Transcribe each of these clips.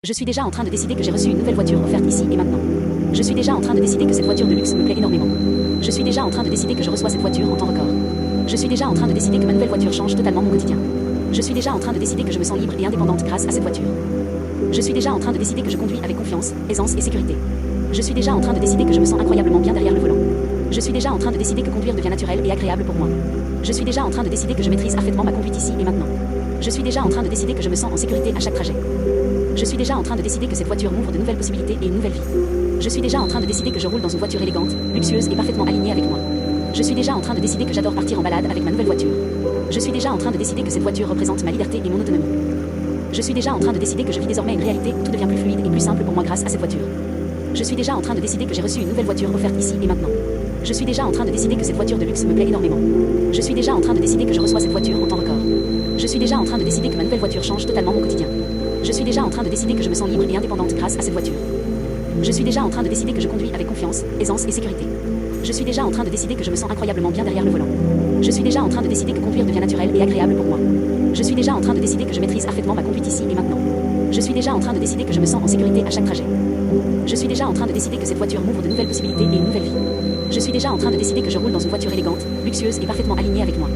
Je suis déjà en train de décider que j'ai reçu une nouvelle voiture offerte ici et maintenant. Je suis déjà en train de décider que cette voiture de luxe me plaît énormément. Je suis déjà en train de décider que je reçois cette voiture en temps record. Je suis déjà en train de décider que ma nouvelle voiture change totalement mon quotidien. Je suis déjà en train de décider que je me sens libre et indépendante grâce à cette voiture. Je suis déjà en train de décider que je conduis avec confiance, aisance et sécurité. Je suis déjà en train de décider que je me sens incroyablement bien derrière le volant. Je suis déjà en train de décider que conduire devient naturel et agréable pour moi. Je suis déjà en train de décider que je maîtrise parfaitement ma conduite ici et maintenant. Je suis déjà en train de décider que je me sens en sécurité à chaque trajet. Je suis déjà en train de décider que cette voiture m'ouvre de nouvelles possibilités et une nouvelle vie. Je suis déjà en train de décider que je roule dans une voiture élégante, luxueuse et parfaitement alignée avec moi. Je suis déjà en train de décider que j'adore partir en balade avec ma nouvelle voiture. Je suis déjà en train de décider que cette voiture représente ma liberté et mon autonomie. Je suis déjà en train de décider que je vis désormais une réalité où tout devient plus fluide et plus simple pour moi grâce à cette voiture. Je suis déjà en train de décider que j'ai reçu une nouvelle voiture offerte ici et maintenant. Je suis déjà en train de décider que cette voiture de luxe me plaît énormément. Je suis déjà en train de décider que je reçois cette voiture en temps record. Je suis déjà en train de décider que ma nouvelle voiture change totalement mon quotidien. Je suis déjà en train de décider que je me sens libre et indépendante grâce à cette voiture. Je suis déjà en train de décider que je conduis avec confiance, aisance et sécurité. Je suis déjà en train de décider que je me sens incroyablement bien derrière le volant. Je suis déjà en train de décider que conduire devient naturel et agréable pour moi. Je suis déjà en train de décider que je maîtrise parfaitement ma conduite ici et maintenant. Je suis déjà en train de décider que je me sens en sécurité à chaque trajet. Je suis déjà en train de décider que cette voiture m'ouvre de nouvelles possibilités et une nouvelle vie. Je suis déjà en train de décider que je roule dans une voiture élégante, luxueuse et parfaitement alignée avec moi.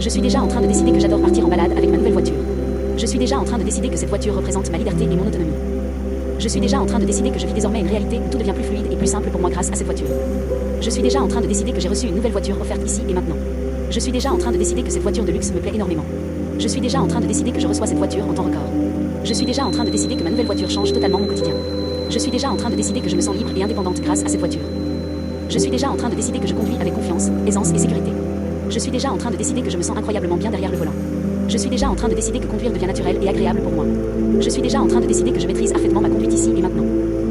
Je suis déjà en train de décider que j'adore partir en balade avec ma nouvelle voiture. Je suis déjà en train de décider que cette voiture représente ma liberté et mon autonomie. Je suis déjà en train de décider que je vis désormais une réalité où tout devient plus fluide et plus simple pour moi grâce à cette voiture. Je suis déjà en train de décider que j'ai reçu une nouvelle voiture offerte ici et maintenant. Je suis déjà en train de décider que cette voiture de luxe me plaît énormément. Je suis déjà en train de décider que je reçois cette voiture en temps record. Je suis déjà en train de décider que ma nouvelle voiture change totalement mon quotidien. Je suis déjà en train de décider que je me sens libre et indépendante grâce à cette voiture. Je suis déjà en train de décider que je conduis avec confiance, aisance et sécurité. Je suis déjà en train de décider que je me sens incroyablement bien derrière le volant. Je suis déjà en train de décider que conduire devient naturel et agréable pour moi. Je suis déjà en train de décider que je maîtrise parfaitement ma conduite ici et maintenant.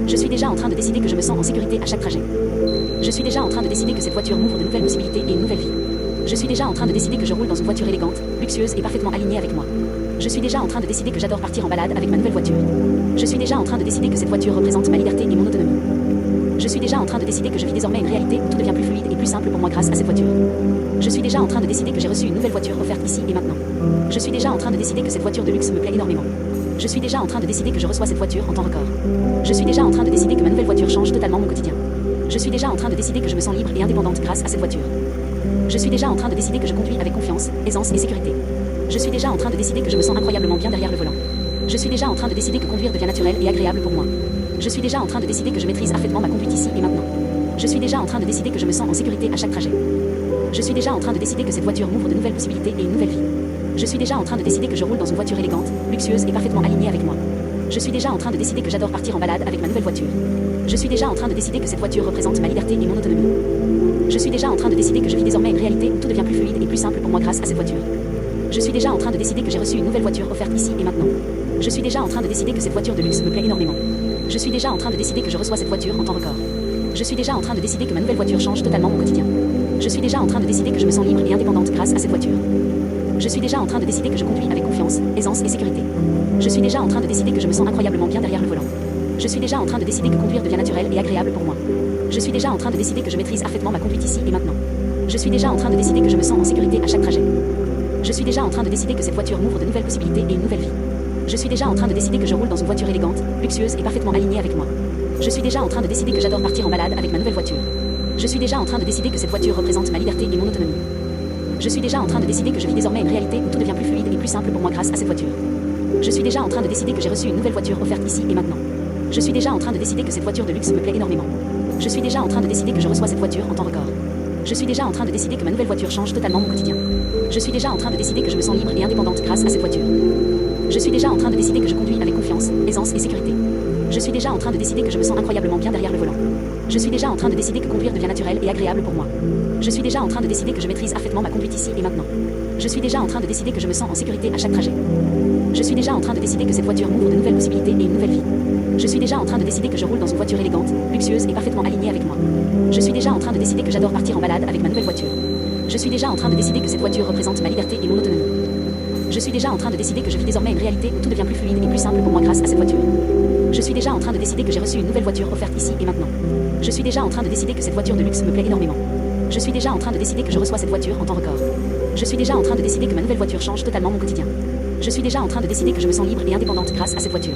Je suis déjà en train de décider que je me sens en sécurité à chaque trajet. Je suis déjà en train de décider que cette voiture m'ouvre de nouvelles possibilités et une nouvelle vie. Je suis déjà en train de décider que je roule dans une voiture élégante, luxueuse et parfaitement alignée avec moi. Je suis déjà en train de décider que j'adore partir en balade avec ma nouvelle voiture. Je suis déjà en train de décider que cette voiture représente ma liberté et mon autonomie. Je suis déjà en train de décider que je vis désormais une réalité où tout devient plus fluide et plus simple pour moi grâce à cette voiture. Je suis déjà en train de décider que j'ai reçu une nouvelle voiture offerte ici et maintenant. Je suis déjà en train de décider que cette voiture de luxe me plaît énormément. Je suis déjà en train de décider que je reçois cette voiture en temps record. Je suis déjà en train de décider que ma nouvelle voiture change totalement mon quotidien. Je suis déjà en train de décider que je me sens libre et indépendante grâce à cette voiture. Je suis déjà en train de décider que je conduis avec confiance, aisance et sécurité. Je suis déjà en train de décider que je me sens incroyablement bien derrière le volant. Je suis déjà en train de décider que conduire devient naturel et agréable pour moi. Je suis déjà en train de décider que je maîtrise parfaitement ma conduite ici et maintenant. Je suis déjà en train de décider que je me sens en sécurité à chaque trajet. Je suis déjà en train de décider que cette voiture m'ouvre de nouvelles possibilités et une nouvelle vie. Je suis déjà en train de décider que je roule dans une voiture élégante, luxueuse et parfaitement alignée avec moi. Je suis déjà en train de décider que j'adore partir en balade avec ma nouvelle voiture. Je suis déjà en train de décider que cette voiture représente ma liberté et mon autonomie. Je suis déjà en train de décider que je vis désormais une réalité où tout devient plus fluide et plus simple pour moi grâce à cette voiture. Je suis déjà en train de décider que j'ai reçu une nouvelle voiture offerte ici et maintenant. Je suis déjà en train de décider que cette voiture de luxe me plaît énormément. Je suis déjà en train de décider que je reçois cette voiture en temps record. Je suis déjà en train de décider que ma nouvelle voiture change totalement mon quotidien. Je suis déjà en train de décider que je me sens libre et indépendante grâce à cette voiture. Je suis déjà en train de décider que je conduis avec confiance, aisance et sécurité. Je suis déjà en train de décider que je me sens incroyablement bien derrière le volant. Je suis déjà en train de décider que conduire devient naturel et agréable pour moi. Je suis déjà en train de décider que je maîtrise parfaitement ma conduite ici et maintenant. Je suis déjà en train de décider que je me sens en sécurité à chaque trajet. Je suis déjà en train de décider que cette voiture m'ouvre de nouvelles possibilités et une nouvelle vie. Je suis déjà en train de décider que je roule dans une voiture élégante, luxueuse et parfaitement alignée avec moi. Je suis déjà en train de décider que j'adore partir en balade avec ma nouvelle voiture. Je suis déjà en train de décider que cette voiture représente ma liberté et mon autonomie. Je suis déjà en train de décider que je vis désormais une réalité où tout devient plus fluide et plus simple pour moi grâce à cette voiture. Je suis déjà en train de décider que j'ai reçu une nouvelle voiture offerte ici et maintenant. Je suis déjà en train de décider que cette voiture de luxe me plaît énormément. Je suis déjà en train de décider que je reçois cette voiture en temps record. Je suis déjà en train de décider que ma nouvelle voiture change totalement mon quotidien. Je suis déjà en train de décider que je me sens libre et indépendante grâce à cette voiture. Je suis déjà en train de décider que je conduis avec confiance, aisance et sécurité. Je suis déjà en train de décider que je me sens incroyablement bien derrière le volant. Je suis déjà en train de décider que conduire devient naturel et agréable pour moi. Je suis déjà en train de décider que je maîtrise parfaitement ma conduite ici et maintenant. Je suis déjà en train de décider que je me sens en sécurité à chaque trajet. Je suis déjà en train de décider que cette voiture m'ouvre de nouvelles possibilités et une nouvelle vie. Je suis déjà en train de décider que je roule dans une voiture élégante, luxueuse et parfaitement alignée avec moi. Je suis déjà en train de décider que j'adore partir en balade avec ma nouvelle voiture. Je suis déjà en train de décider que cette voiture représente ma liberté et mon autonomie. Je suis déjà en train de décider que je vis désormais une réalité où tout devient plus fluide et plus simple pour moi grâce à cette voiture. Je suis déjà en train de décider que j'ai reçu une nouvelle voiture offerte ici et maintenant. Je suis déjà en train de décider que cette voiture de luxe me plaît énormément. Je suis déjà en train de décider que je reçois cette voiture en temps record. Je suis déjà en train de décider que ma nouvelle voiture change totalement mon quotidien. Je suis déjà en train de décider que je me sens libre et indépendante grâce à cette voiture.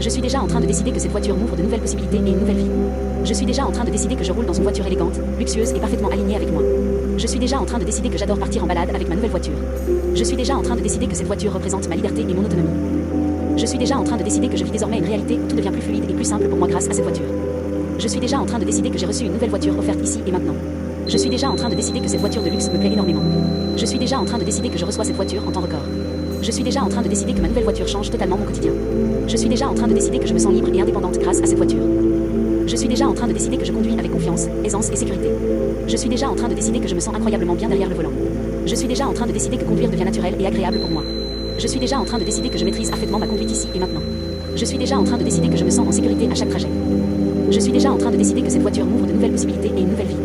Je suis déjà en train de décider que cette voiture m'ouvre de nouvelles possibilités et une nouvelle vie. Je suis déjà en train de décider que je roule dans une voiture élégante, luxueuse et parfaitement alignée avec moi. Je suis déjà en train de décider que j'adore partir en balade avec ma nouvelle voiture. Je suis déjà en train de décider que cette voiture représente ma liberté et mon autonomie. Je suis déjà en train de décider que je vis désormais une réalité où tout devient plus fluide et plus simple pour moi grâce à cette voiture. Je suis déjà en train de décider que j'ai reçu une nouvelle voiture offerte ici et maintenant. Je suis déjà en train de décider que cette voiture de luxe me plaît énormément. Je suis déjà en train de décider que je reçois cette voiture en temps record. Je suis déjà en train de décider que ma nouvelle voiture change totalement mon quotidien. Je suis déjà en train de décider que je me sens libre et indépendante grâce à cette voiture. Je suis déjà en train de décider que je conduis avec confiance, aisance et sécurité. Je suis déjà en train de décider que je me sens incroyablement bien derrière le volant. Je suis déjà en train de décider que conduire devient naturel et agréable pour moi. Je suis déjà en train de décider que je maîtrise parfaitement ma conduite ici et maintenant. Je suis déjà en train de décider que je me sens en sécurité à chaque trajet. Je suis déjà en train de décider que cette voiture m'ouvre de nouvelles possibilités et une nouvelle vie.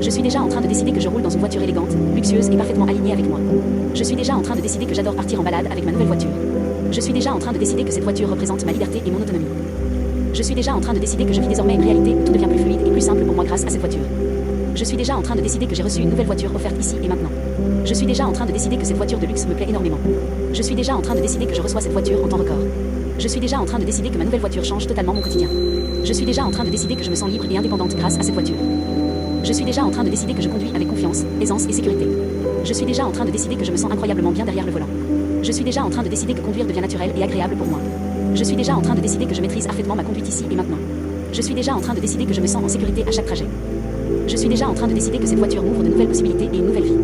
Je suis déjà en train de décider que je roule dans une voiture élégante, luxueuse et parfaitement alignée avec moi. Je suis déjà en train de décider que j'adore partir en balade avec ma nouvelle voiture. Je suis déjà en train de décider que cette voiture représente ma liberté et mon autonomie. Je suis déjà en train de décider que je vis désormais une réalité où tout devient plus fluide et plus simple pour moi grâce à cette voiture. Je suis déjà en train de décider que j'ai reçu une nouvelle voiture offerte ici et maintenant. Je suis déjà en train de décider que cette voiture de luxe me plaît énormément. Je suis déjà en train de décider que je reçois cette voiture en temps record. Je suis déjà en train de décider que ma nouvelle voiture change totalement mon quotidien. Je suis déjà en train de décider que je me sens libre et indépendante grâce à cette voiture. Je suis déjà en train de décider que je conduis avec confiance, aisance et sécurité. Je suis déjà en train de décider que je me sens incroyablement bien derrière le volant. Je suis déjà en train de décider que conduire devient naturel et agréable pour moi. Je suis déjà en train de décider que je maîtrise parfaitement ma conduite ici et maintenant. Je suis déjà en train de décider que je me sens en sécurité à chaque trajet. Je suis déjà en train de décider que cette voiture m'ouvre de nouvelles possibilités et une nouvelle vie.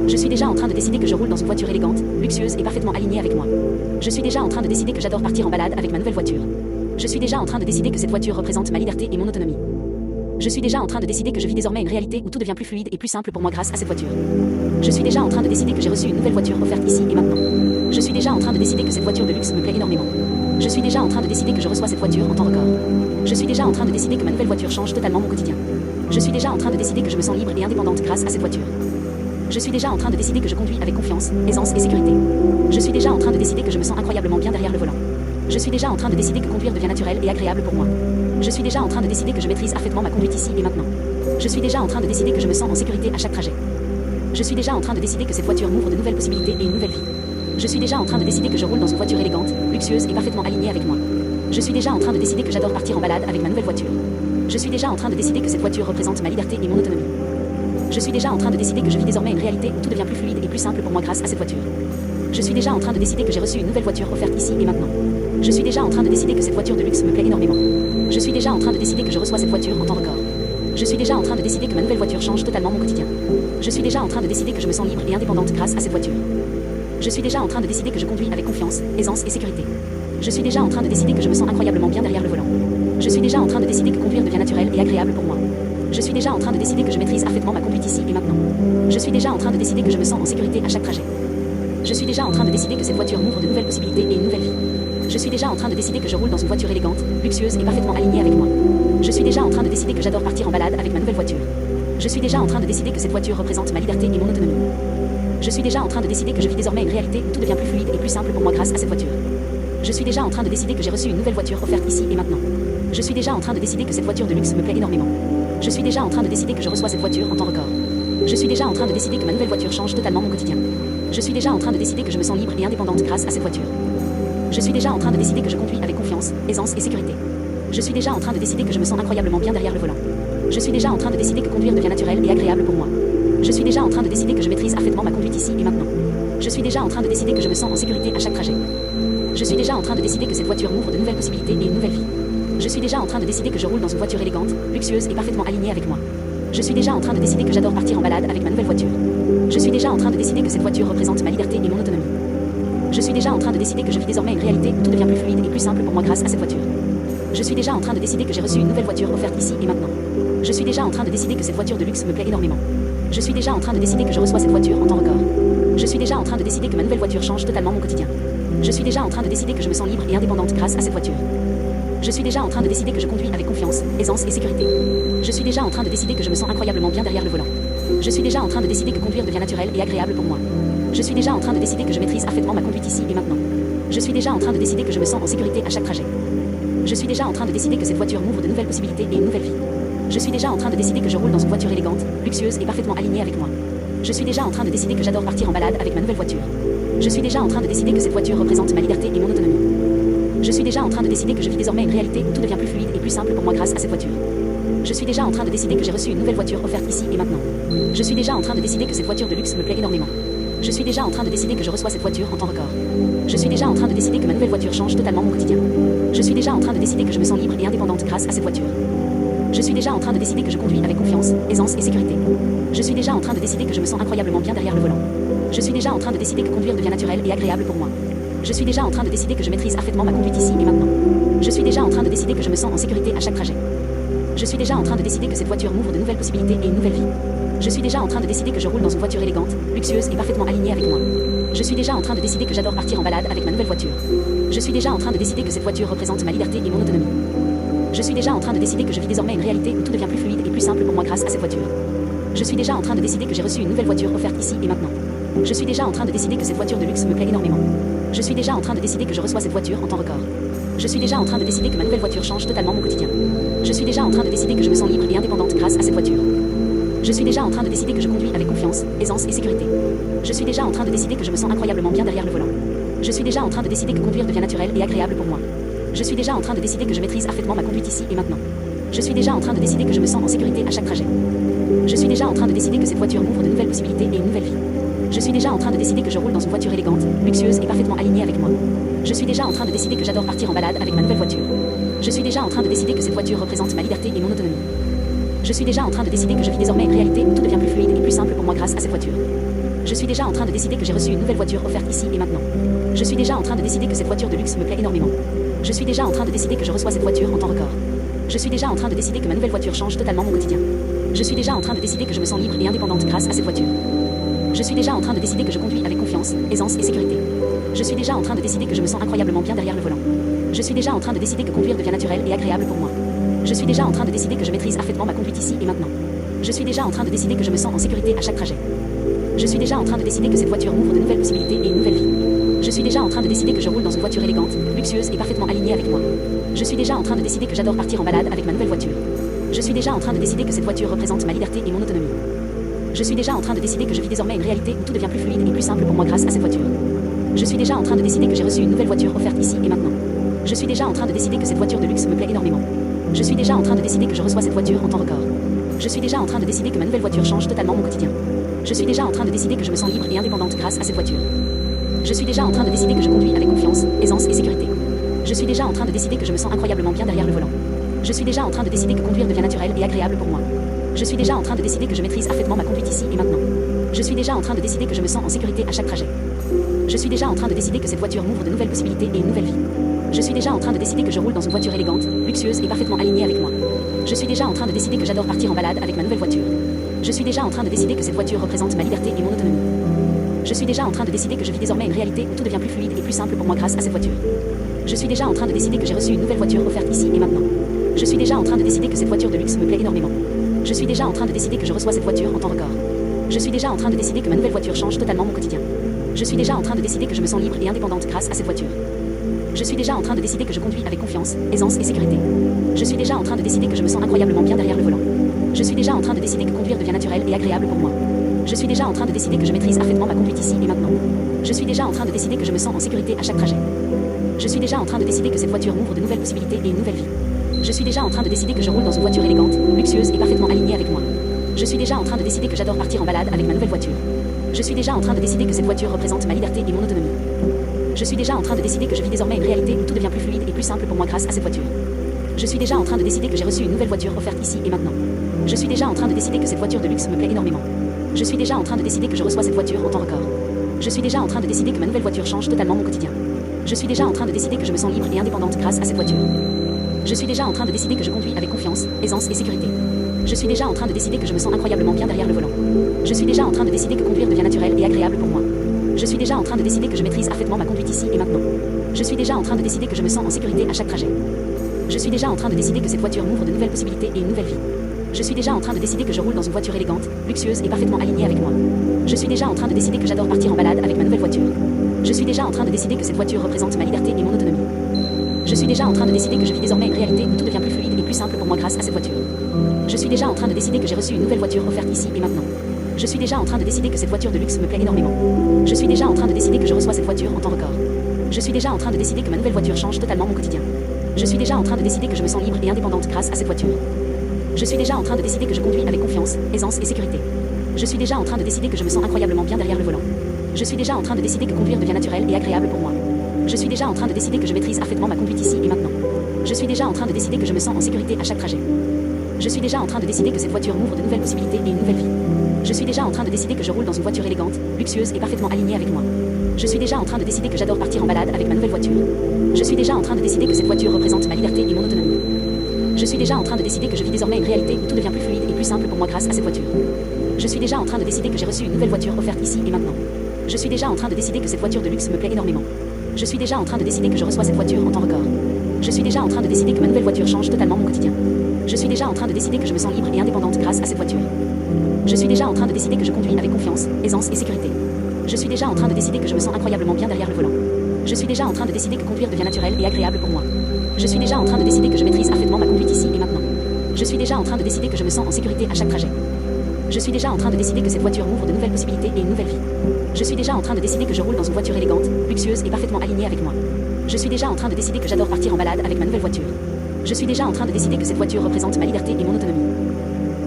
Je suis déjà en train de décider que je roule dans une voiture élégante, luxueuse et parfaitement alignée avec moi. Je suis déjà en train de décider que j'adore partir en balade avec ma nouvelle voiture. Je suis déjà en train de décider que cette voiture représente ma liberté et mon autonomie. Je suis déjà en train de décider que je vis désormais une réalité où tout devient plus fluide et plus simple pour moi grâce à cette voiture. Je suis déjà en train de décider que j'ai reçu une nouvelle voiture offerte ici et maintenant. Je suis déjà en train de décider que cette voiture de luxe me plaît énormément. Je suis déjà en train de décider que je reçois cette voiture en temps record. Je suis déjà en train de décider que ma nouvelle voiture change totalement mon quotidien. Je suis déjà en train de décider que je me sens libre et indépendante grâce à cette voiture. Je suis déjà en train de décider que je conduis avec confiance, aisance et sécurité. Je suis déjà en train de décider que je me sens incroyablement bien derrière le volant. Je suis déjà en train de décider que conduire devient naturel et agréable pour moi. Je suis déjà en train de décider que je maîtrise parfaitement ma conduite ici et maintenant. Je suis déjà en train de décider que je me sens en sécurité à chaque trajet. Je suis déjà en train de décider que cette voiture m'ouvre de nouvelles possibilités et une nouvelle vie. Je suis déjà en train de décider que je roule dans une voiture élégante, luxueuse et parfaitement alignée avec moi. Je suis déjà en train de décider que j'adore partir en balade avec ma nouvelle voiture. Je suis déjà en train de décider que cette voiture représente ma liberté et mon autonomie. Je suis déjà en train de décider que je vis désormais une réalité où tout devient plus fluide et plus simple pour moi grâce à cette voiture. Je suis déjà en train de décider que j'ai reçu une nouvelle voiture offerte ici et maintenant. Je suis déjà en train de décider que cette voiture de luxe me plaît énormément. Je suis déjà en train de décider que je reçois cette voiture en temps record. Je suis déjà en train de décider que ma nouvelle voiture change totalement mon quotidien. Je suis déjà en train de décider que je me sens libre et indépendante grâce à cette voiture. Je suis déjà en train de décider que je conduis avec confiance, aisance et sécurité. Je suis déjà en train de décider que je me sens incroyablement bien derrière le volant. Je suis déjà en train de décider que conduire devient naturel et agréable pour moi. Je suis déjà en train de décider que je maîtrise parfaitement ma conduite ici et maintenant. Je suis déjà en train de décider que je me sens en sécurité à chaque trajet. Je suis déjà en train de décider que cette voiture m'ouvre de nouvelles possibilités et une nouvelle vie. Je suis déjà en train de décider que je roule dans une voiture élégante, luxueuse et parfaitement alignée avec moi. Je suis déjà en train de décider que j'adore partir en balade avec ma nouvelle voiture. Je suis déjà en train de décider que cette voiture représente ma liberté et mon autonomie. Je suis déjà en train de décider que je vis désormais une réalité où tout devient plus fluide et plus simple pour moi grâce à cette voiture. Je suis déjà en train de décider que j'ai reçu une nouvelle voiture offerte ici et maintenant. Je suis déjà en train de décider que cette voiture de luxe me plaît énormément. Je suis déjà en train de décider que je reçois cette voiture en temps record. Je suis déjà en train de décider que ma nouvelle voiture change totalement mon quotidien. Je suis déjà en train de décider que je me sens libre et indépendante grâce à cette voiture. Je suis déjà en train de décider que je conduis avec confiance, aisance et sécurité. Je suis déjà en train de décider que je me sens incroyablement bien derrière le volant. Je suis déjà en train de décider que conduire devient naturel et agréable pour moi. Je suis déjà en train de décider que je maîtrise parfaitement ma conduite ici et maintenant. Je suis déjà en train de décider que je me sens en sécurité à chaque trajet. Je suis déjà en train de décider que cette voiture m'ouvre de nouvelles possibilités et une nouvelle vie. Je suis déjà en train de décider que je roule dans une voiture élégante, luxueuse et parfaitement alignée avec moi. Je suis déjà en train de décider que j'adore partir en balade avec ma nouvelle voiture. Je suis déjà en train de décider que cette voiture représente ma liberté et mon autonomie. Je suis déjà en train de décider que je vis désormais une réalité où tout devient plus fluide et plus simple pour moi grâce à cette voiture. Je suis déjà en train de décider que j'ai reçu une nouvelle voiture offerte ici et maintenant. Je suis déjà en train de décider que cette voiture de luxe me plaît énormément. Je suis déjà en train de décider que je reçois cette voiture en temps record. Je suis déjà en train de décider que ma nouvelle voiture change totalement mon quotidien. Je suis déjà en train de décider que je me sens libre et indépendante grâce à cette voiture. Je suis déjà en train de décider que je conduis avec confiance, aisance et sécurité. Je suis déjà en train de décider que je me sens incroyablement bien derrière le volant. Je suis déjà en train de décider que conduire devient naturel et agréable pour moi. Je suis déjà en train de décider que je maîtrise parfaitement ma conduite ici et maintenant. Je suis déjà en train de décider que je me sens en sécurité à chaque trajet. Je suis déjà en train de décider que cette voiture m'ouvre de nouvelles possibilités et une nouvelle vie. Je suis déjà en train de décider que je roule dans une voiture élégante, luxueuse et parfaitement alignée avec moi. Je suis déjà en train de décider que j'adore partir en balade avec ma nouvelle voiture. Je suis déjà en train de décider que cette voiture représente ma liberté et mon autonomie. Je suis déjà en train de décider que je vis désormais une réalité où tout devient plus fluide et plus simple pour moi grâce à cette voiture. Je suis déjà en train de décider que j'ai reçu une nouvelle voiture offerte ici et maintenant. Je suis déjà en train de décider que cette voiture de luxe me plaît énormément. Je suis déjà en train de décider que je reçois cette voiture en temps record. Je suis déjà en train de décider que ma nouvelle voiture change totalement mon quotidien. Je suis déjà en train de décider que je me sens libre et indépendante grâce à cette voiture. Je suis déjà en train de décider que je conduis avec confiance, aisance et sécurité. Je suis déjà en train de décider que je me sens incroyablement bien derrière le volant. Je suis déjà en train de décider que conduire devient naturel et agréable pour moi. Je suis déjà en train de décider que je maîtrise parfaitement ma conduite ici et maintenant. Je suis déjà en train de décider que je me sens en sécurité à chaque trajet. Je suis déjà en train de décider que cette voiture m'ouvre de nouvelles possibilités et une nouvelle vie. Je suis déjà en train de décider que je roule dans une voiture élégante, luxueuse et parfaitement alignée avec moi. Je suis déjà en train de décider que j'adore partir en balade avec ma nouvelle voiture. Je suis déjà en train de décider que cette voiture représente ma liberté et mon autonomie. Je suis déjà en train de décider que je vis désormais une réalité où tout devient plus fluide et plus simple pour moi grâce à cette voiture. Je suis déjà en train de décider que j'ai reçu une nouvelle voiture offerte ici et maintenant. Je suis déjà en train de décider que cette voiture de luxe me plaît énormément. Je suis déjà en train de décider que je reçois cette voiture en temps record. Je suis déjà en train de décider que ma nouvelle voiture change totalement mon quotidien. Je suis déjà en train de décider que je me sens libre et indépendante grâce à cette voiture. Je suis déjà en train de décider que je conduis avec confiance, aisance et sécurité. Je suis déjà en train de décider que je me sens incroyablement bien derrière le volant. Je suis déjà en train de décider que conduire devient naturel et agréable pour moi. Je suis déjà en train de décider que je maîtrise parfaitement ma conduite ici et maintenant. Je suis déjà en train de décider que je me sens en sécurité à chaque trajet. Je suis déjà en train de décider que cette voiture m'ouvre de nouvelles possibilités et une nouvelle vie. Je suis déjà en train de décider que je roule dans une voiture élégante, luxueuse et parfaitement alignée avec moi. Je suis déjà en train de décider que j'adore partir en balade avec ma nouvelle voiture. Je suis déjà en train de décider que cette voiture représente ma liberté et mon autonomie. Je suis déjà en train de décider que je vis désormais une réalité où tout devient plus fluide et plus simple pour moi grâce à cette voiture. Je suis déjà en train de décider que j'ai reçu une nouvelle voiture offerte ici et maintenant. Je suis déjà en train de décider que cette voiture de luxe me plaît énormément. Je suis déjà en train de décider que je reçois cette voiture en temps record. Je suis déjà en train de décider que ma nouvelle voiture change totalement mon quotidien. Je suis déjà en train de décider que je me sens libre et indépendante grâce à cette voiture. Je suis déjà en train de décider que je conduis avec confiance, aisance et sécurité. Je suis déjà en train de décider que je me sens incroyablement bien derrière le volant. Je suis déjà en train de décider que conduire devient naturel et agréable pour moi. Je suis déjà en train de décider que je maîtrise parfaitement ma conduite ici et maintenant. Je suis déjà en train de décider que je me sens en sécurité à chaque trajet. Je suis déjà en train de décider que cette voiture m'ouvre de nouvelles possibilités et une nouvelle vie. Je suis déjà en train de décider que je roule dans une voiture élégante, luxueuse et parfaitement alignée avec moi. Je suis déjà en train de décider que j'adore partir en balade avec ma nouvelle voiture. Je suis déjà en train de décider que cette voiture représente ma liberté et mon autonomie. Je suis déjà en train de décider que je vis désormais une réalité où tout devient plus fluide et plus simple pour moi grâce à cette voiture. Je suis déjà en train de décider que j'ai reçu une nouvelle voiture offerte ici et maintenant. Je suis déjà en train de décider que cette voiture de luxe me plaît énormément. Je suis déjà en train de décider que je reçois cette voiture en temps record. Je suis déjà en train de décider que ma nouvelle voiture change totalement mon quotidien. Je suis déjà en train de décider que je me sens libre et indépendante grâce à cette voiture. Je suis déjà en train de décider que je conduis avec confiance, aisance et sécurité. Je suis déjà en train de décider que je me sens incroyablement bien derrière le volant. Je suis déjà en train de décider que conduire devient naturel et agréable pour moi. Je suis déjà en train de décider que je maîtrise parfaitement ma conduite ici et maintenant. Je suis déjà en train de décider que je me sens en sécurité à chaque trajet. Je suis déjà en train de décider que cette voiture m'ouvre de nouvelles possibilités et une nouvelle vie. Je suis déjà en train de décider que je roule dans une voiture élégante, luxueuse et parfaitement alignée avec moi. Je suis déjà en train de décider que j'adore partir en balade avec ma nouvelle voiture. Je suis déjà en train de décider que cette voiture représente ma liberté et mon autonomie. Je suis déjà en train de décider que je vis désormais une réalité où tout devient plus fluide et plus simple pour moi grâce à cette voiture. Je suis déjà en train de décider que j'ai reçu une nouvelle voiture offerte ici et maintenant. Je suis déjà en train de décider que cette voiture de luxe me plaît énormément. Je suis déjà en train de décider que je reçois cette voiture en temps record. Je suis déjà en train de décider que ma nouvelle voiture change totalement mon quotidien. Je suis déjà en train de décider que je me sens libre et indépendante grâce à cette voiture. Je suis déjà en train de décider que je conduis avec confiance, aisance et sécurité. Je suis déjà en train de décider que je me sens incroyablement bien derrière le volant. Je suis déjà en train de décider que conduire devient naturel et agréable pour moi. Je suis déjà en train de décider que je maîtrise parfaitement ma conduite ici et maintenant. Je suis déjà en train de décider que je me sens en sécurité à chaque trajet. Je suis déjà en train de décider que cette voiture m'ouvre de nouvelles possibilités et une nouvelle vie. Je suis déjà en train de décider que je roule dans une voiture élégante, luxueuse et parfaitement alignée avec moi. Je suis déjà en train de décider que j'adore partir en balade avec ma nouvelle voiture. Je suis déjà en train de décider que cette voiture représente ma liberté et mon autonomie. Je suis déjà en train de décider que je vis désormais une réalité où tout devient plus fluide et plus simple pour moi grâce à cette voiture. Je suis déjà en train de décider que j'ai reçu une nouvelle voiture offerte ici et maintenant. Je suis déjà en train de décider que cette voiture de luxe me plaît énormément. Je suis déjà en train de décider que je reçois cette voiture en temps record. Je suis déjà en train de décider que ma nouvelle voiture change totalement mon quotidien. Je suis déjà en train de décider que je me sens libre et indépendante grâce à cette voiture. Je suis déjà en train de décider que je conduis avec confiance, aisance et sécurité. Je suis déjà en train de décider que je me sens incroyablement bien derrière le volant. Je suis déjà en train de décider que conduire devient naturel et agréable pour moi. Je suis déjà en train de décider que je maîtrise parfaitement ma conduite ici et maintenant. Je suis déjà en train de décider que je me sens en sécurité à chaque trajet. Je suis déjà en train de décider que cette voiture m'ouvre de nouvelles possibilités et une nouvelle vie. Je suis déjà en train de décider que je roule dans une voiture élégante, luxueuse et parfaitement alignée avec moi. Je suis déjà en train de décider que j'adore partir en balade avec ma nouvelle voiture. Je suis déjà en train de décider que cette voiture représente ma liberté et mon autonomie. Je suis déjà en train de décider que je vis désormais une réalité où tout devient plus fluide et plus simple pour moi grâce à cette voiture. Je suis déjà en train de décider que j'ai reçu une nouvelle voiture offerte ici et maintenant. Je suis déjà en train de décider que cette voiture de luxe me plaît énormément. Je suis déjà en train de décider que je reçois cette voiture en temps record. Je suis déjà en train de décider que ma nouvelle voiture change totalement mon quotidien. Je suis déjà en train de décider que je me sens libre et indépendante grâce à cette voiture. Je suis déjà en train de décider que je conduis avec confiance, aisance et sécurité. Je suis déjà en train de décider que je me sens incroyablement bien derrière le volant. Je suis déjà en train de décider que conduire devient naturel et agréable pour moi. Je suis déjà en train de décider que je maîtrise parfaitement ma conduite ici et maintenant. Je suis déjà en train de décider que je me sens en sécurité à chaque trajet. Je suis déjà en train de décider que cette voiture m'ouvre de nouvelles possibilités et une nouvelle vie. Je suis déjà en train de décider que je roule dans une voiture élégante, luxueuse et parfaitement alignée avec moi. Je suis déjà en train de décider que j'adore partir en balade avec ma nouvelle voiture. Je suis déjà en train de décider que cette voiture représente ma liberté et mon autonomie. Je suis déjà en train de décider que je vis désormais une réalité où tout devient plus fluide et plus simple pour moi grâce à cette voiture. Je suis déjà en train de décider que j'ai reçu une nouvelle voiture offerte ici et maintenant. Je suis déjà en train de décider que cette voiture de luxe me plaît énormément. Je suis déjà en train de décider que je reçois cette voiture en temps record. Je suis déjà en train de décider que ma nouvelle voiture change totalement mon quotidien. Je suis déjà en train de décider que je me sens libre et indépendante grâce à cette voiture. Je suis déjà en train de décider que je conduis avec confiance, aisance et sécurité. Je suis déjà en train de décider que je me sens incroyablement bien derrière le volant. Je suis déjà en train de décider que conduire devient naturel et agréable pour moi. Je suis déjà en train de décider que je maîtrise parfaitement ma conduite ici et maintenant. Je suis déjà en train de décider que je me sens en sécurité à chaque trajet. Je suis déjà en train de décider que cette voiture m'ouvre de nouvelles possibilités et une nouvelle vie. Je suis déjà en train de décider que je roule dans une voiture élégante, luxueuse et parfaitement alignée avec moi. Je suis déjà en train de décider que j'adore partir en balade avec ma nouvelle voiture. Je suis déjà en train de décider que cette voiture représente ma liberté et mon autonomie.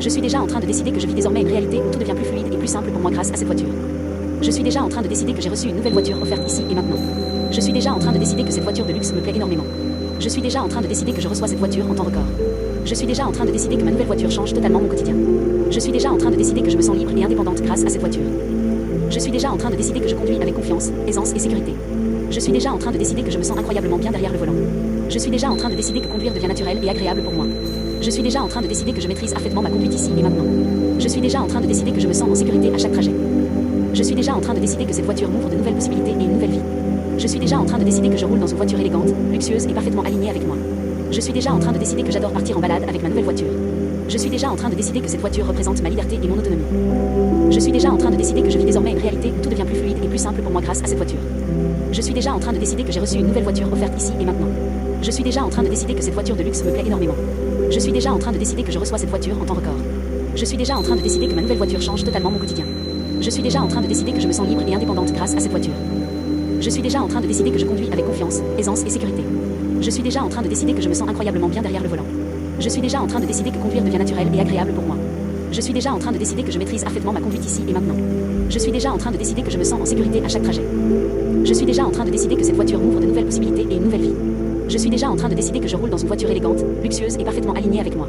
Je suis déjà en train de décider que je vis désormais une réalité où tout devient plus fluide et plus simple pour moi grâce à cette voiture. Je suis déjà en train de décider que j'ai reçu une nouvelle voiture offerte ici et maintenant. Je suis déjà en train de décider que cette voiture de luxe me plaît énormément. Je suis déjà en train de décider que je reçois cette voiture en temps record. Je suis déjà en train de décider que ma nouvelle voiture change totalement mon quotidien. Je suis déjà en train de décider que je me sens libre et indépendante grâce à cette voiture. Je suis déjà en train de décider que je conduis avec confiance, aisance et sécurité. Je suis déjà en train de décider que je me sens incroyablement bien derrière le volant. Je suis déjà en train de décider que conduire devient naturel et agréable pour moi. Je suis déjà en train de décider que je maîtrise parfaitement ma conduite ici et maintenant. Je suis déjà en train de décider que je me sens en sécurité à chaque trajet. Je suis déjà en train de décider que cette voiture m'ouvre de nouvelles possibilités et une nouvelle vie. Je suis déjà en train de décider que je roule dans une voiture élégante, luxueuse et parfaitement alignée avec moi. Je suis déjà en train de décider que j'adore partir en balade avec ma nouvelle voiture. Je suis déjà en train de décider que cette voiture représente ma liberté et mon autonomie. Je suis déjà en train de décider que je vis désormais une réalité où tout devient plus fluide et plus simple pour moi grâce à cette voiture. Je suis déjà en train de décider que j'ai reçu une nouvelle voiture offerte ici et maintenant. Je suis déjà en train de décider que cette voiture de luxe me plaît énormément. Je suis déjà en train de décider que je reçois cette voiture en temps record. Je suis déjà en train de décider que ma nouvelle voiture change totalement mon quotidien. Je suis déjà en train de décider que je me sens libre et indépendante grâce à cette voiture. Je suis déjà en train de décider que je conduis avec confiance, aisance et sécurité. Je suis déjà en train de décider que je me sens incroyablement bien derrière le volant. Je suis déjà en train de décider que conduire devient naturel et agréable pour moi. Je suis déjà en train de décider que je maîtrise parfaitement ma conduite ici et maintenant. Je suis déjà en train de décider que je me sens en sécurité à chaque trajet. Je suis déjà en train de décider que cette voiture m'ouvre de nouvelles possibilités et une nouvelle vie. Je suis déjà en train de décider que je roule dans une voiture élégante, luxueuse et parfaitement alignée avec moi.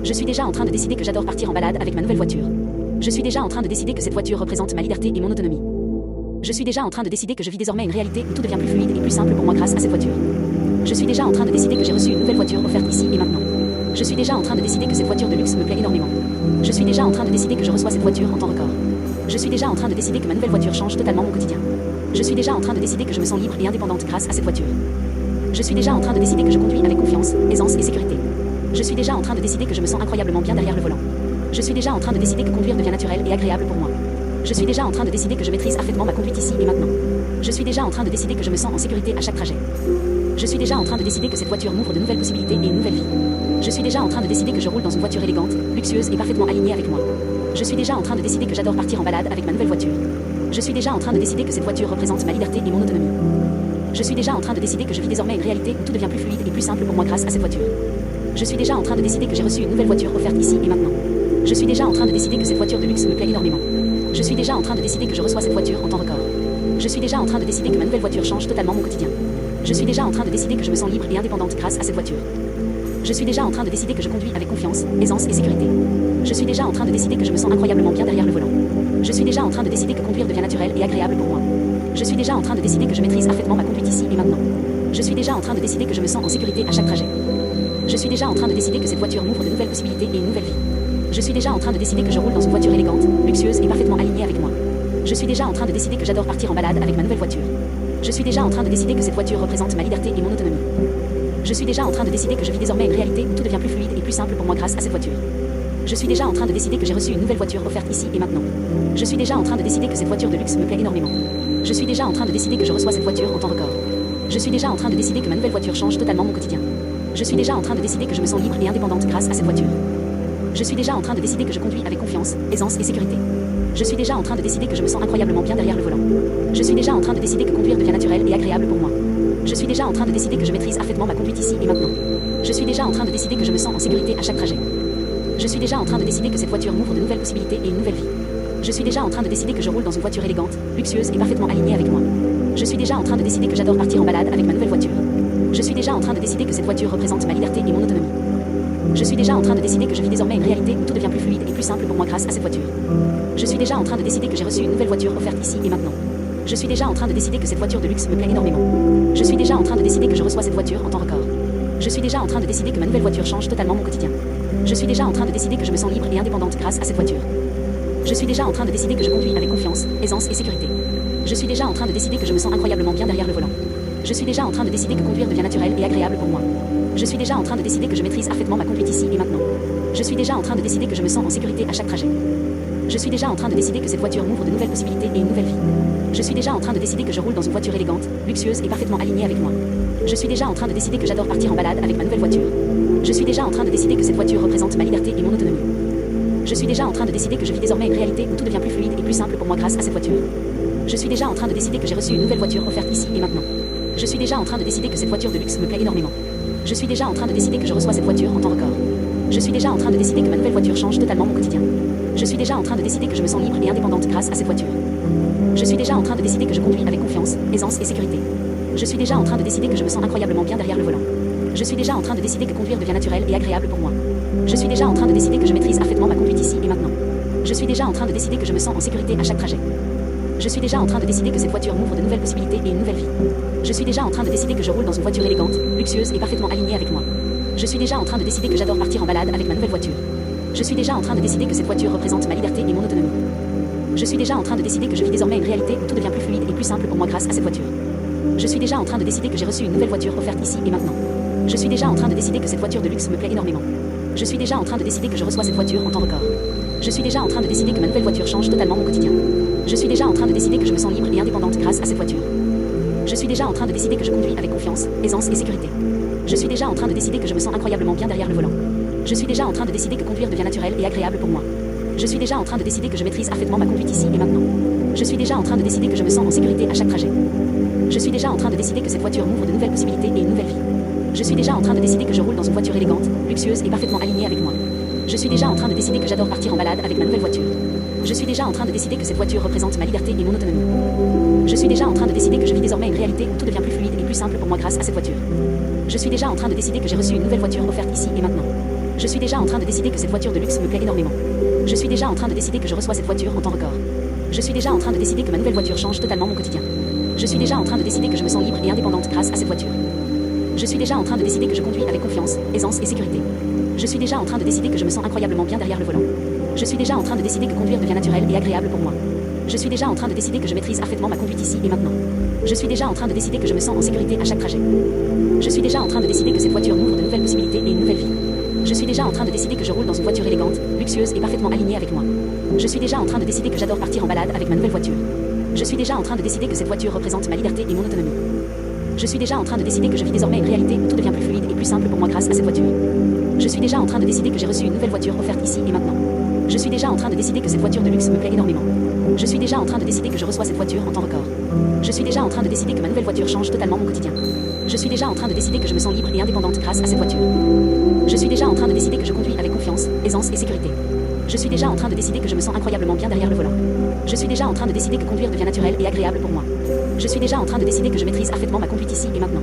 Je suis déjà en train de décider que j'adore partir en balade avec ma nouvelle voiture. Je suis déjà en train de décider que cette voiture représente ma liberté et mon autonomie. Je suis déjà en train de décider que je vis désormais une réalité où tout devient plus fluide et plus simple pour moi grâce à cette voiture. Je suis déjà en train de décider que j'ai reçu une nouvelle voiture offerte ici et maintenant. Je suis déjà en train de décider que cette voiture de luxe me plaît énormément. Je suis déjà en train de décider que je reçois cette voiture en temps record. Je suis déjà en train de décider que ma nouvelle voiture change totalement mon quotidien. Je suis déjà en train de décider que je me sens libre et indépendante grâce à cette voiture. Je suis déjà en train de décider que je conduis avec confiance, aisance et sécurité. Je suis déjà en train de décider que je me sens incroyablement bien derrière le volant. Je suis déjà en train de décider que conduire devient naturel et agréable pour moi. Je suis déjà en train de décider que je maîtrise parfaitement ma conduite ici et maintenant. Je suis déjà en train de décider que je me sens en sécurité à chaque trajet. Je suis déjà en train de décider que cette voiture m'ouvre de nouvelles possibilités et une nouvelle vie. Je suis déjà en train de décider que je roule dans une voiture élégante, luxueuse et parfaitement alignée avec moi. Je suis déjà en train de décider que j'adore partir en balade avec ma nouvelle voiture. Je suis déjà en train de décider que cette voiture représente ma liberté et mon autonomie. Je suis déjà en train de décider que je vis désormais une réalité où tout devient plus fluide et plus simple pour moi grâce à cette voiture. Je suis déjà en train de décider que j'ai reçu une nouvelle voiture offerte ici et maintenant. Je suis déjà en train de décider que cette voiture de luxe me plaît énormément. Je suis déjà en train de décider que je reçois cette voiture en temps record. Je suis déjà en train de décider que ma nouvelle voiture change totalement mon quotidien. Je suis déjà en train de décider que je me sens libre et indépendante grâce à cette voiture. Je suis déjà en train de décider que je conduis avec confiance, aisance et sécurité. Je suis déjà en train de décider que je me sens incroyablement bien derrière le volant. Je suis déjà en train de décider que conduire devient naturel et agréable pour moi. Je suis déjà en train de décider que je maîtrise parfaitement ma conduite ici et maintenant. Je suis déjà en train de décider que je me sens en sécurité à chaque trajet. Je suis déjà en train de décider que cette voiture m'ouvre de nouvelles possibilités et une nouvelle vie. Je suis déjà en train de décider que je roule dans une voiture élégante, luxueuse et parfaitement alignée avec moi. Je suis déjà en train de décider que j'adore partir en balade avec ma nouvelle voiture. Je suis déjà en train de décider que cette voiture représente ma liberté et mon autonomie. Je suis déjà en train de décider que je vis désormais une réalité où tout devient plus fluide et plus simple pour moi grâce à cette voiture. Je suis déjà en train de décider que j'ai reçu une nouvelle voiture offerte ici et maintenant. Je suis déjà en train de décider que cette voiture de luxe me plaît énormément. Je suis déjà en train de décider que je reçois cette voiture en temps record. Je suis déjà en train de décider que ma nouvelle voiture change totalement mon quotidien. Je suis déjà en train de décider que je me sens libre et indépendante grâce à cette voiture. Je suis déjà en train de décider que je conduis avec confiance, aisance et sécurité. Je suis déjà en train de décider que je me sens incroyablement bien derrière le volant. Je suis déjà en train de décider que conduire devient naturel et agréable pour moi. Je suis déjà en train de décider que je maîtrise parfaitement ma conduite ici et maintenant. Je suis déjà en train de décider que je me sens en sécurité à chaque trajet. Je suis déjà en train de décider que cette voiture m'ouvre de nouvelles possibilités et une nouvelle vie. Je suis déjà en train de décider que je roule dans une voiture élégante, luxueuse et parfaitement alignée avec moi. Je suis déjà en train de décider que j'adore partir en balade avec ma nouvelle voiture. Je suis déjà en train de décider que cette voiture représente ma liberté et mon autonomie. Je suis déjà en train de décider que je vis désormais une réalité où tout devient plus fluide et plus simple pour moi grâce à cette voiture. Je suis déjà en train de décider que j'ai reçu une nouvelle voiture offerte ici et maintenant. Je suis déjà en train de décider que cette voiture de luxe me plaît énormément. Je suis déjà en train de décider que je reçois cette voiture en temps record. Je suis déjà en train de décider que ma nouvelle voiture change totalement mon quotidien. Je suis déjà en train de décider que je me sens libre et indépendante grâce à cette voiture. Je suis déjà en train de décider que je conduis avec confiance, aisance et sécurité. Je suis déjà en train de décider que je me sens incroyablement bien derrière le volant. Je suis déjà en train de décider que conduire devient naturel et agréable pour moi. Je suis déjà en train de décider que je maîtrise parfaitement ma conduite ici et maintenant. Je suis déjà en train de décider que je me sens en sécurité à chaque trajet. Je suis déjà en train de décider que cette voiture m'ouvre de nouvelles possibilités et une nouvelle vie. Je suis déjà en train de décider que je roule dans une voiture élégante, luxueuse et parfaitement alignée avec moi. Je suis déjà en train de décider que j'adore partir en balade avec ma nouvelle voiture. Je suis déjà en train de décider que cette voiture représente ma liberté et mon autonomie. Je suis déjà en train de décider que je vis désormais une réalité où tout devient plus fluide et plus simple pour moi grâce à cette voiture. Je suis déjà en train de décider que j'ai reçu une nouvelle voiture offerte ici et maintenant. Je suis déjà en train de décider que cette voiture de luxe me plaît énormément. Je suis déjà en train de décider que je reçois cette voiture en temps record. Je suis déjà en train de décider que ma nouvelle voiture change totalement mon quotidien. Je suis déjà en train de décider que je me sens libre et indépendante grâce à cette voiture. Je suis déjà en train de décider que je conduis avec confiance, aisance et sécurité. Je suis déjà en train de décider que je me sens incroyablement bien derrière le volant. Je suis déjà en train de décider que conduire devient naturel et agréable pour moi. Je suis déjà en train de décider que je maîtrise parfaitement ma conduite ici et maintenant. Je suis déjà en train de décider que je me sens en sécurité à chaque trajet. Je suis déjà en train de décider que cette voiture m'ouvre de nouvelles possibilités et une nouvelle vie. Je suis déjà en train de décider que je roule dans une voiture élégante, luxueuse et parfaitement alignée avec moi. Je suis déjà en train de décider que j'adore partir en balade avec ma nouvelle voiture. Je suis déjà en train de décider que cette voiture représente ma liberté et mon autonomie. Je suis déjà en train de décider que je vis désormais une réalité où tout devient plus fluide et plus simple pour moi grâce à cette voiture. Je suis déjà en train de décider que j'ai reçu une nouvelle voiture offerte ici et maintenant. Je suis déjà en train de décider que cette voiture de luxe me plaît énormément. Je suis déjà en train de décider que je reçois cette voiture en temps record. Je suis déjà en train de décider que ma nouvelle voiture change totalement mon quotidien. Je suis déjà en train de décider que je me sens libre et indépendante grâce à cette voiture. Je suis déjà en train de décider que je conduis avec confiance, aisance et sécurité. Je suis déjà en train de décider que je me sens incroyablement bien derrière le volant. Je suis déjà en train de décider que conduire devient naturel et agréable pour moi. Je suis déjà en train de décider que je maîtrise parfaitement ma conduite ici et maintenant. Je suis déjà en train de décider que je me sens en sécurité à chaque trajet. Je suis déjà en train de décider que cette voiture m'ouvre de nouvelles possibilités et une nouvelle vie. Je suis déjà en train de décider que je roule dans une voiture élégante, luxueuse et parfaitement alignée avec moi. Je suis déjà en train de décider que j'adore partir en balade avec ma nouvelle voiture. Je suis déjà en train de décider que cette voiture représente ma liberté et mon autonomie. Je suis déjà en train de décider que je vis désormais une réalité où tout devient plus fluide et plus simple pour moi grâce à cette voiture. Je suis déjà en train de décider que j'ai reçu une nouvelle voiture offerte ici et maintenant. Je suis déjà en train de décider que cette voiture de luxe me plaît énormément. Je suis déjà en train de décider que je reçois cette voiture en temps record. Je suis déjà en train de décider que ma nouvelle voiture change totalement mon quotidien. Je suis déjà en train de décider que je me sens libre et indépendante grâce à cette voiture. Je suis déjà en train de décider que je conduis avec confiance, aisance et sécurité. Je suis déjà en train de décider que je me sens incroyablement bien derrière le volant. Je suis déjà en train de décider que conduire devient naturel et agréable pour moi. Je suis déjà en train de décider que je maîtrise parfaitement ma conduite ici et maintenant. Je suis déjà en train de décider que je me sens en sécurité à chaque trajet. Je suis déjà en train de décider que cette voiture m'ouvre de nouvelles possibilités et une nouvelle vie. Je suis déjà en train de décider que je roule dans une voiture élégante, luxueuse et parfaitement alignée avec moi. Je suis déjà en train de décider que j'adore partir en balade avec ma nouvelle voiture. Je suis déjà en train de décider que cette voiture représente ma liberté et mon autonomie. Je suis déjà en train de décider que je vis désormais une réalité où tout devient plus fluide et plus simple pour moi grâce à cette voiture. Je suis déjà en train de décider que j'ai reçu une nouvelle voiture offerte ici et maintenant. Je suis déjà en train de décider que cette voiture de luxe me plaît énormément. Je suis déjà en train de décider que je reçois cette voiture en temps record. Je suis déjà en train de décider que ma nouvelle voiture change totalement mon quotidien. Je suis déjà en train de décider que je me sens libre et indépendante grâce à cette voiture. Je suis déjà en train de décider que je conduis avec confiance, aisance et sécurité. Je suis déjà en train de décider que je me sens incroyablement bien derrière le volant. Je suis déjà en train de décider que conduire devient naturel et agréable pour moi. Je suis déjà en train de décider que je maîtrise parfaitement ma conduite ici et maintenant.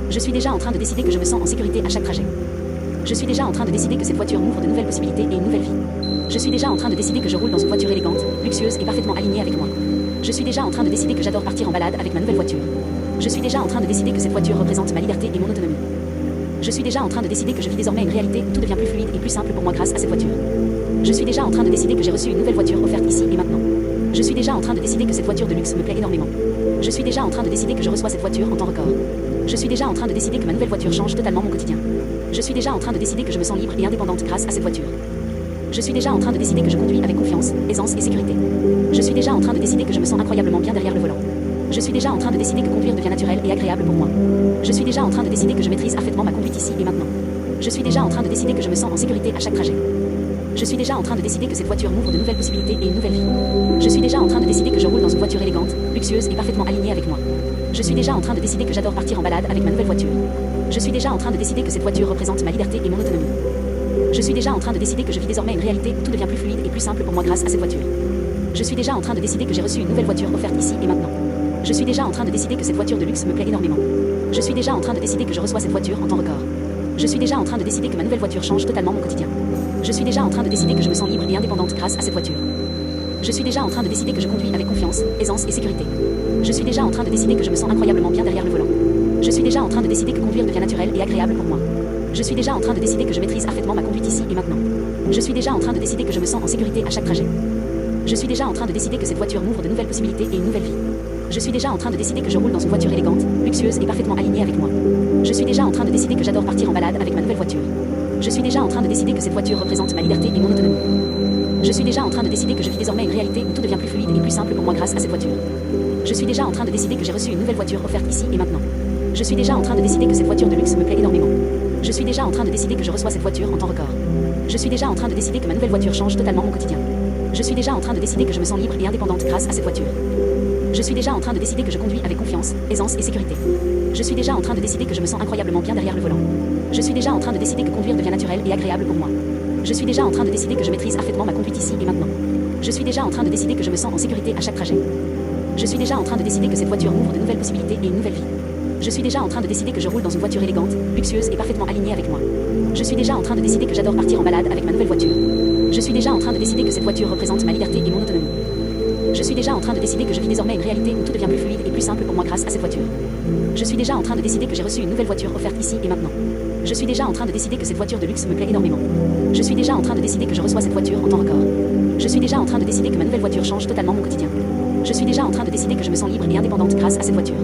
Je suis déjà en train de décider que je me sens en sécurité à chaque trajet. Je suis déjà en train de décider que cette voiture m'ouvre de nouvelles possibilités et une nouvelle vie. Je suis déjà en train de décider que je roule dans une voiture élégante, luxueuse et parfaitement alignée avec moi. Je suis déjà en train de décider que j'adore partir en balade avec ma nouvelle voiture. Je suis déjà en train de décider que cette voiture représente ma liberté et mon autonomie. Je suis déjà en train de décider que je vis désormais une réalité où tout devient plus fluide et plus simple pour moi grâce à cette voiture. Je suis déjà en train de décider que j'ai reçu une nouvelle voiture offerte ici et maintenant. Je suis déjà en train de décider que cette voiture de luxe me plaît énormément. Je suis déjà en train de décider que je reçois cette voiture en temps record. Je suis déjà en train de décider que ma nouvelle voiture change totalement mon quotidien. Je suis déjà en train de décider que je me sens libre et indépendante grâce à cette voiture. Je suis déjà en train de décider que je conduis avec confiance, aisance et sécurité. Je suis déjà en train de décider que je me sens incroyablement bien derrière le volant. Je suis déjà en train de décider que conduire devient naturel et agréable pour moi. Je suis déjà en train de décider que je maîtrise parfaitement ma conduite ici et maintenant. Je suis déjà en train de décider que je me sens en sécurité à chaque trajet. Je suis déjà en train de décider que cette voiture m'ouvre de nouvelles possibilités et une nouvelle vie. Je suis déjà en train de décider que je roule dans une voiture élégante, luxueuse et parfaitement alignée avec moi. Je suis déjà en train de décider que j'adore partir en balade avec ma nouvelle voiture. Je suis déjà en train de décider que cette voiture représente ma liberté et mon autonomie. Je suis déjà en train de décider que je vis désormais une réalité où tout devient plus fluide et plus simple pour moi grâce à cette voiture. Je suis déjà en train de décider que j'ai reçu une nouvelle voiture offerte ici et maintenant. Je suis déjà en train de décider que cette voiture de luxe me plaît énormément. Je suis déjà en train de décider que je reçois cette voiture en temps record. Je suis déjà en train de décider que ma nouvelle voiture change totalement mon quotidien. Je suis déjà en train de décider que je me sens libre et indépendante grâce à cette voiture. Je suis déjà en train de décider que je conduis avec confiance, aisance et sécurité. Je suis déjà en train de décider que je me sens incroyablement bien derrière le volant. Je suis déjà en train de décider que conduire devient naturel et agréable pour moi. Je suis déjà en train de décider que je maîtrise parfaitement ma conduite ici et maintenant. Je suis déjà en train de décider que je me sens en sécurité à chaque trajet. Je suis déjà en train de décider que cette voiture m'ouvre de nouvelles possibilités et une nouvelle vie. Je suis déjà en train de décider que je roule dans une voiture élégante, luxueuse et parfaitement alignée avec moi. Je suis déjà en train de décider que j'adore partir en balade avec ma nouvelle voiture. Je suis déjà en train de décider que cette voiture représente ma liberté et mon autonomie. Je suis déjà en train de décider que je vis désormais une réalité où tout devient plus fluide et plus simple pour moi grâce à cette voiture. Je suis déjà en train de décider que j'ai reçu une nouvelle voiture offerte ici et maintenant. Je suis déjà en train de décider que cette voiture de luxe me plaît énormément. Je suis déjà en train de décider que je reçois cette voiture en temps record. Je suis déjà en train de décider que ma nouvelle voiture change totalement mon quotidien. Je suis déjà en train de décider que je me sens libre et indépendante grâce à cette voiture. Je suis déjà en train de décider que je conduis avec confiance, aisance et sécurité. Je suis déjà en train de décider que je me sens incroyablement bien derrière le volant. Je suis déjà en train de décider que conduire devient naturel et agréable pour moi. Je suis déjà en train de décider que je maîtrise parfaitement ma conduite ici et maintenant. Je suis déjà en train de décider que je me sens en sécurité à chaque trajet. Je suis déjà en train de décider que cette voiture m'ouvre de nouvelles possibilités et une nouvelle vie. Je suis déjà en train de décider que je roule dans une voiture élégante, luxueuse et parfaitement alignée avec moi. Je suis déjà en train de décider que j'adore partir en balade avec ma nouvelle voiture. Je suis déjà en train de décider que cette voiture représente ma liberté et mon autonomie. Je suis déjà en train de décider que je vis désormais une réalité où tout devient plus fluide et plus simple pour moi grâce à cette voiture. Je suis déjà en train de décider que j'ai reçu une nouvelle voiture offerte ici et maintenant. Je suis déjà en train de décider que cette voiture de luxe me plaît énormément. Je suis déjà en train de décider que je reçois cette voiture en temps record. Je suis déjà en train de décider que ma nouvelle voiture change totalement mon quotidien. Je suis déjà en train de décider que je me sens libre et indépendante grâce à cette voiture.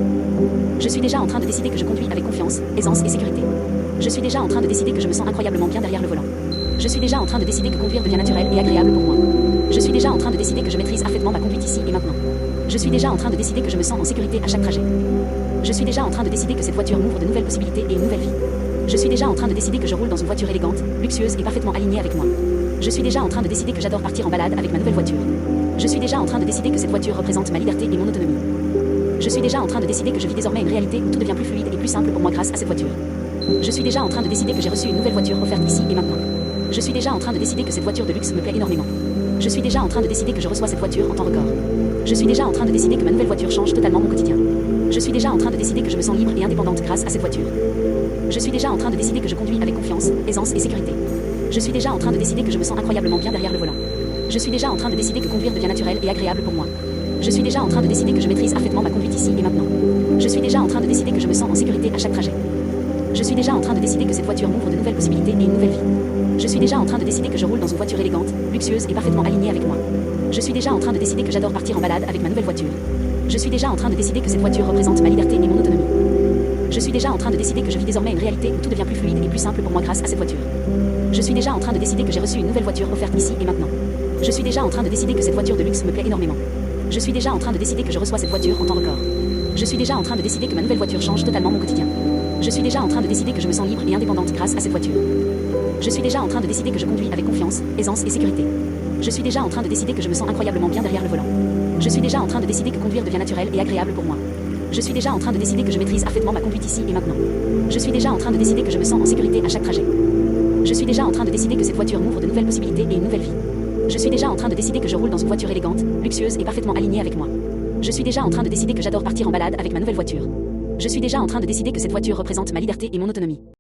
Je suis déjà en train de décider que je conduis avec confiance, aisance et sécurité. Je suis déjà en train de décider que je me sens incroyablement bien derrière le volant. Je suis déjà en train de décider que conduire devient naturel et agréable pour moi. Je suis déjà en train de décider que je maîtrise parfaitement ma conduite ici et maintenant. Je suis déjà en train de décider que je me sens en sécurité à chaque trajet. Je suis déjà en train de décider que cette voiture m'ouvre de nouvelles possibilités et une nouvelle vie. Je suis déjà en train de décider que je roule dans une voiture élégante, luxueuse et parfaitement alignée avec moi. Je suis déjà en train de décider que j'adore partir en balade avec ma nouvelle voiture. Je suis déjà en train de décider que cette voiture représente ma liberté et mon autonomie. Je suis déjà en train de décider que je vis désormais une réalité où tout devient plus fluide et plus simple pour moi grâce à cette voiture. Je suis déjà en train de décider que j'ai reçu une nouvelle voiture offerte ici et maintenant. Je suis déjà en train de décider que cette voiture de luxe me plaît énormément. Je suis déjà en train de décider que je reçois cette voiture en temps record. Je suis déjà en train de décider que ma nouvelle voiture change totalement mon quotidien. Je suis déjà en train de décider que je me sens libre et indépendante grâce à cette voiture. Je suis déjà en train de décider que je conduis avec confiance, aisance et sécurité. Je suis déjà en train de décider que je me sens incroyablement bien derrière le volant. Je suis déjà en train de décider que conduire devient naturel et agréable pour moi. Je suis déjà en train de décider que je maîtrise parfaitement ma conduite ici et maintenant. Je suis déjà en train de décider que je me sens en sécurité à chaque trajet. Je suis déjà en train de décider que cette voiture m'ouvre de nouvelles possibilités et une nouvelle vie. Je suis déjà en train de décider que je roule dans une voiture élégante, luxueuse et parfaitement alignée avec moi. Je suis déjà en train de décider que j'adore partir en balade avec ma nouvelle voiture. Je suis déjà en train de décider que cette voiture représente ma liberté et mon autonomie. Je suis déjà en train de décider que je vis désormais une réalité où tout devient plus fluide et plus simple pour moi grâce à cette voiture. Je suis déjà en train de décider que j'ai reçu une nouvelle voiture offerte ici et maintenant. Je suis déjà en train de décider que cette voiture de luxe me plaît énormément. Je suis déjà en train de décider que je reçois cette voiture en temps record. Je suis déjà en train de décider que ma nouvelle voiture change totalement mon quotidien. Je suis déjà en train de décider que je me sens libre et indépendante grâce à cette voiture. Je suis déjà en train de décider que je conduis avec confiance, aisance et sécurité. Je suis déjà en train de décider que je me sens incroyablement bien derrière le volant. Je suis déjà en train de décider que conduire devient naturel et agréable pour moi. Je suis déjà en train de décider que je maîtrise parfaitement ma conduite ici et maintenant. Je suis déjà en train de décider que je me sens en sécurité à chaque trajet. Je suis déjà en train de décider que cette voiture m'ouvre de nouvelles possibilités et une nouvelle vie. Je suis déjà en train de décider que je roule dans une voiture élégante, luxueuse et parfaitement alignée avec moi. Je suis déjà en train de décider que j'adore partir en balade avec ma nouvelle voiture. Je suis déjà en train de décider que cette voiture représente ma liberté et mon autonomie.